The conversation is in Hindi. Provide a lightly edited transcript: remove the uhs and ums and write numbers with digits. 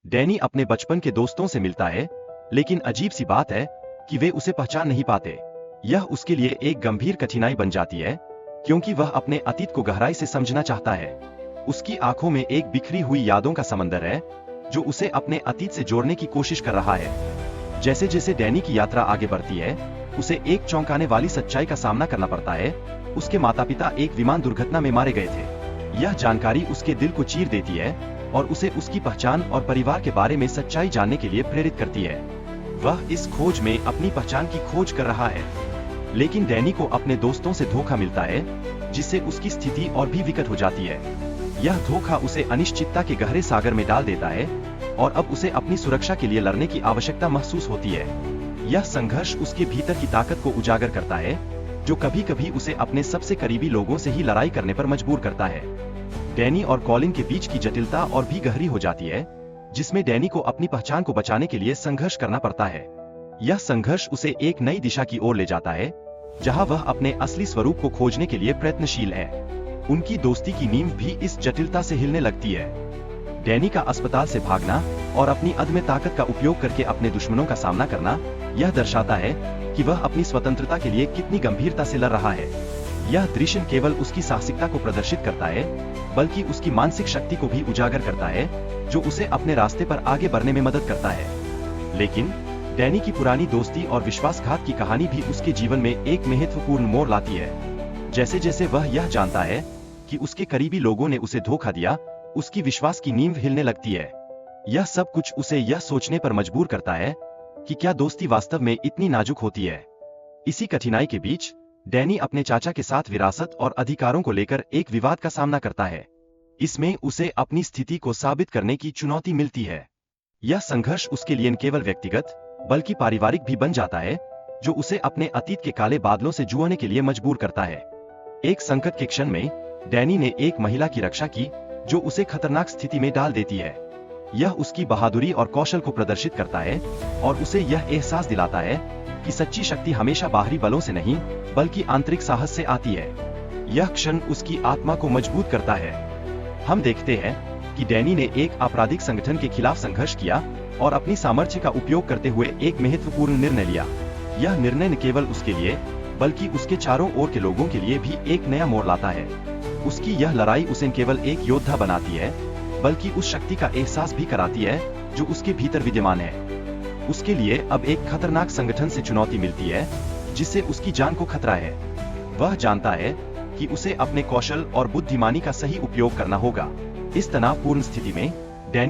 डैनी अपने बचपन के दोस्तों से मिलता है, लेकिन अजीब सी बात है कि वे उसे पहचान नहीं पाते। यह उसके लिए एक गंभीर कठिनाई बन जाती है, क्योंकि वह अपने अतीत को गहराई से समझना चाहता है। उसकी आंखों में एक बिखरी हुई यादों का समंदर है, जो उसे अपने अतीत से जोड़ने की कोशिश कर रहा है। जैसे जैसे डैनी की यात्रा आगे बढ़ती है, उसे एक चौंकाने वाली सच्चाई का सामना करना पड़ता है। उसके माता पिता एक विमान दुर्घटना में मारे गए थे। यह जानकारी उसके दिल को चीर देती है और उसे उसकी पहचान और परिवार के बारे में सच्चाई जानने के लिए प्रेरित करती है। वह इस खोज में अपनी पहचान की खोज कर रहा है, लेकिन डैनी को अपने दोस्तों से धोखा मिलता है, जिससे उसकी स्थिति और भी विकट हो जाती है। यह धोखा उसे अनिश्चितता के गहरे सागर में डाल देता है और अब उसे अपनी सुरक्षा के लिए लड़ने की आवश्यकता महसूस होती है। यह संघर्ष उसके भीतर की ताकत को उजागर करता है, जो कभी कभी उसे अपने सबसे करीबी लोगों से ही लड़ाई करने पर मजबूर करता है। डैनी और कॉलिन के बीच की जटिलता और भी गहरी हो जाती है, जिसमें डैनी को अपनी पहचान को बचाने के लिए संघर्ष करना पड़ता है। यह संघर्ष उसे एक नई दिशा की ओर ले जाता है, जहां वह अपने असली स्वरूप को खोजने के लिए प्रयत्नशील है। उनकी दोस्ती की नींव भी इस जटिलता से हिलने लगती है। डैनी का अस्पताल से भागना और अपनी अदम्य ताकत का उपयोग करके अपने दुश्मनों का सामना करना, यह दर्शाता है कि वह अपनी स्वतंत्रता के लिए कितनी गंभीरता से लड़ रहा है। यह दृश्य केवल उसकी साहसिकता को प्रदर्शित करता है, बल्कि उसकी मानसिक शक्ति को भी उजागर करता है, जो उसे अपने रास्ते पर आगे बढ़ने में मदद करता है। लेकिन डैनी की पुरानी दोस्ती और विश्वासघात की कहानी भी उसके जीवन में एक महत्वपूर्ण मोड़ लाती है। जैसे जैसे वह यह जानता है कि उसके करीबी लोगों ने उसे धोखा दिया, उसकी विश्वास की नींव हिलने लगती है। यह सब कुछ उसे यह सोचने पर मजबूर करता है कि क्या दोस्ती वास्तव में इतनी नाजुक होती है। इसी कठिनाई के बीच डैनी अपने चाचा के साथ विरासत और अधिकारों को लेकर एक विवाद का सामना करता है। इसमें उसे अपनी स्थिति को साबित करने की चुनौती मिलती है। यह संघर्ष उसके लिए न केवल व्यक्तिगत बल्कि पारिवारिक भी बन जाता है, जो उसे अपने अतीत के काले बादलों से जूझने के लिए मजबूर करता है। एक संकट के क्षण में डैनी ने एक महिला की रक्षा की, जो उसे खतरनाक स्थिति में डाल देती है। यह उसकी बहादुरी और कौशल को प्रदर्शित करता है और उसे यह एहसास दिलाता है कि सच्ची शक्ति हमेशा बाहरी बलों से नहीं, बल्कि आंतरिक साहस से आती है। यह क्षण उसकी आत्मा को मजबूत करता है। हम देखते हैं कि डैनी ने एक आपराधिक संगठन के खिलाफ संघर्ष किया और अपनी सामर्थ्य का उपयोग करते हुए एक महत्वपूर्ण निर्णय लिया। यह निर्णय न केवल उसके लिए, बल्कि उसके चारों ओर के लोगों के लिए भी एक नया मोड़ लाता है। उसकी यह लड़ाई उसे केवल एक योद्धा बनाती है, बल्कि उस शक्ति का एहसास भी कराती है जो उसके भीतर विद्यमान है। उसके लिए अब एक खतरनाक संगठन से चुनौती मिलती है, जिससे उसकी जान को खतरा है। वह जानता है कि उसे अपने कौशल और बुद्धिमानी का सही उपयोग करना होगा। इस तनावपूर्ण स्थिति में डैनी